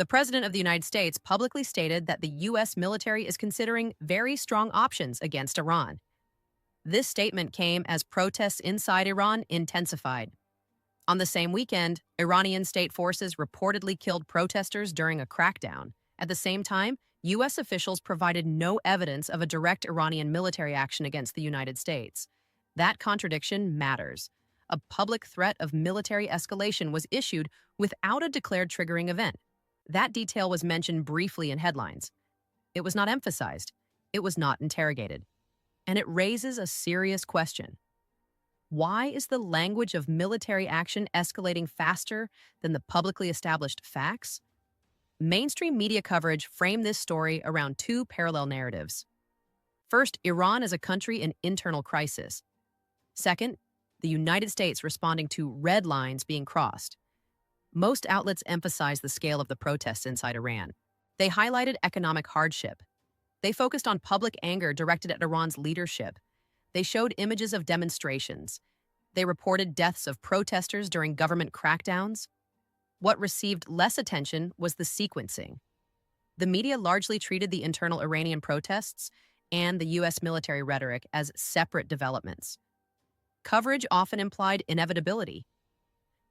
The President of the United States publicly stated that the U.S. military is considering very strong options against Iran. This statement came as protests inside Iran intensified. On the same weekend, Iranian state forces reportedly killed protesters during a crackdown. At the same time, U.S. officials provided no evidence of a direct Iranian military action against the United States. That contradiction matters. A public threat of military escalation was issued without a declared triggering event. That detail was mentioned briefly in headlines. It was not emphasized. It was not interrogated. And it raises a serious question. Why is the language of military action escalating faster than the publicly established facts? Mainstream media coverage framed this story around two parallel narratives. First, Iran as a country in internal crisis. Second, the United States responding to red lines being crossed. Most outlets emphasized the scale of the protests inside Iran. They highlighted economic hardship. They focused on public anger directed at Iran's leadership. They showed images of demonstrations. They reported deaths of protesters during government crackdowns. What received less attention was the sequencing. The media largely treated the internal Iranian protests and the U.S. military rhetoric as separate developments. Coverage often implied inevitability,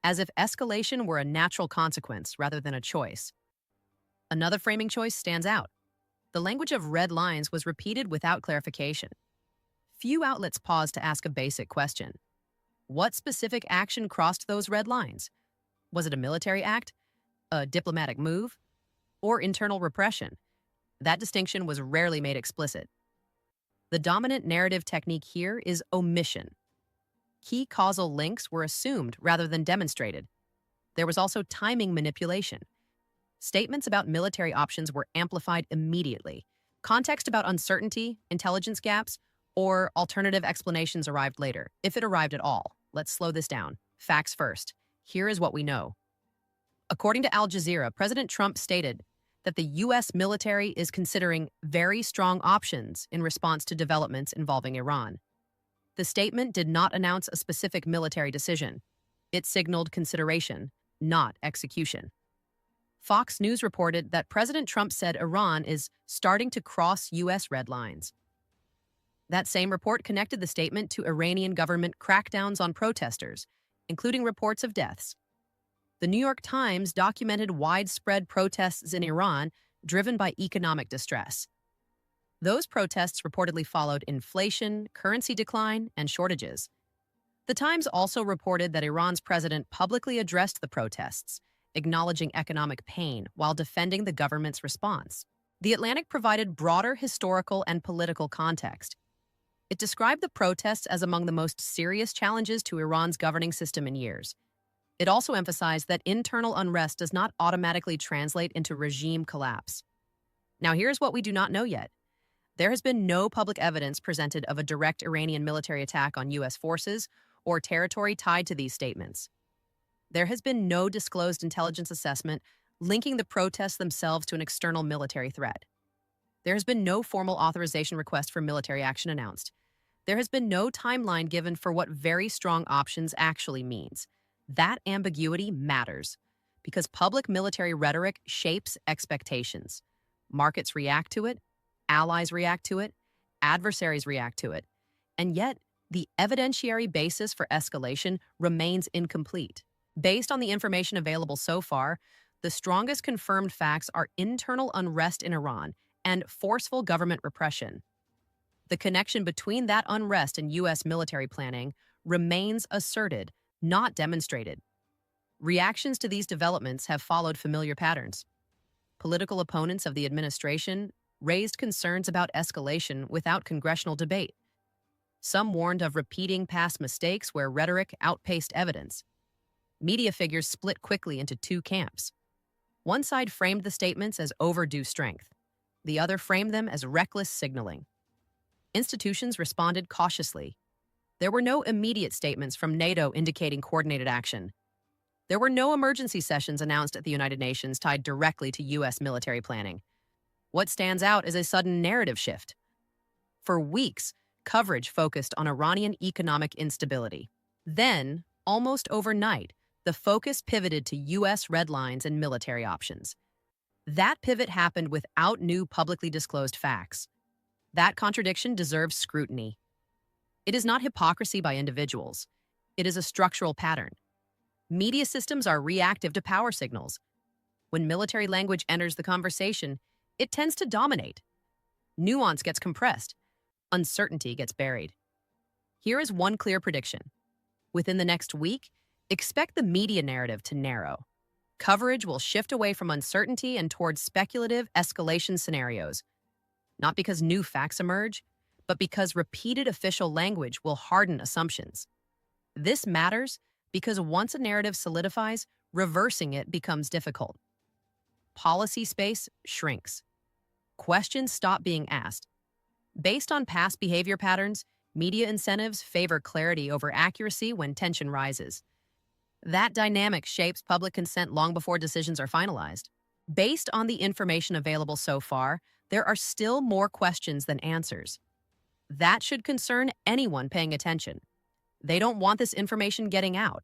as if escalation were a natural consequence rather than a choice. Another framing choice stands out. The language of red lines was repeated without clarification. Few outlets paused to ask a basic question. What specific action crossed those red lines? Was it a military act, a diplomatic move, or internal repression? That distinction was rarely made explicit. The dominant narrative technique here is omission. Key causal links were assumed rather than demonstrated. There was also timing manipulation. Statements about military options were amplified immediately. Context about uncertainty, intelligence gaps, or alternative explanations arrived later, if it arrived at all. Let's slow this down. Facts first. Here is what we know. According to Al Jazeera, President Trump stated that the U.S. military is considering very strong options in response to developments involving Iran. The statement did not announce a specific military decision. It signaled consideration, not execution. Fox News reported that President Trump said Iran is starting to cross U.S. red lines. That same report connected the statement to Iranian government crackdowns on protesters, including reports of deaths. The New York Times documented widespread protests in Iran driven by economic distress. Those protests reportedly followed inflation, currency decline, and shortages. The Times also reported that Iran's president publicly addressed the protests, acknowledging economic pain while defending the government's response. The Atlantic provided broader historical and political context. It described the protests as among the most serious challenges to Iran's governing system in years. It also emphasized that internal unrest does not automatically translate into regime collapse. Now, here's what we do not know yet. There has been no public evidence presented of a direct Iranian military attack on U.S. forces or territory tied to these statements. There has been no disclosed intelligence assessment linking the protests themselves to an external military threat. There has been no formal authorization request for military action announced. There has been no timeline given for what very strong options actually means. That ambiguity matters because public military rhetoric shapes expectations. Markets react to it, allies react to it, adversaries react to it, and yet the evidentiary basis for escalation remains incomplete. Based on the information available so far, the strongest confirmed facts are internal unrest in Iran and forceful government repression. The connection between that unrest and U.S. military planning remains asserted, not demonstrated. Reactions to these developments have followed familiar patterns. Political opponents of the administration raised concerns about escalation without congressional debate. Some warned of repeating past mistakes where rhetoric outpaced evidence. Media figures split quickly into two camps. One side framed the statements as overdue strength. The other framed them as reckless signaling. Institutions responded cautiously. There were no immediate statements from NATO indicating coordinated action. There were no emergency sessions announced at the United Nations tied directly to U.S. military planning. What stands out is a sudden narrative shift. For weeks, coverage focused on Iranian economic instability. Then, almost overnight, the focus pivoted to U.S. red lines and military options. That pivot happened without new publicly disclosed facts. That contradiction deserves scrutiny. It is not hypocrisy by individuals. It is a structural pattern. Media systems are reactive to power signals. When military language enters the conversation, it tends to dominate. Nuance gets compressed. Uncertainty gets buried. Here is one clear prediction. Within the next week, expect the media narrative to narrow. Coverage will shift away from uncertainty and towards speculative escalation scenarios, not because new facts emerge, but because repeated official language will harden assumptions. This matters because once a narrative solidifies, reversing it becomes difficult. Policy space shrinks. Questions stop being asked. Based on past behavior patterns, media incentives favor clarity over accuracy when tension rises. That dynamic shapes public consent long before decisions are finalized. Based on the information available so far, there are still more questions than answers. That should concern anyone paying attention. They don't want this information getting out.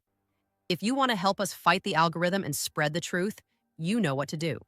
If you want to help us fight the algorithm and spread the truth, you know what to do.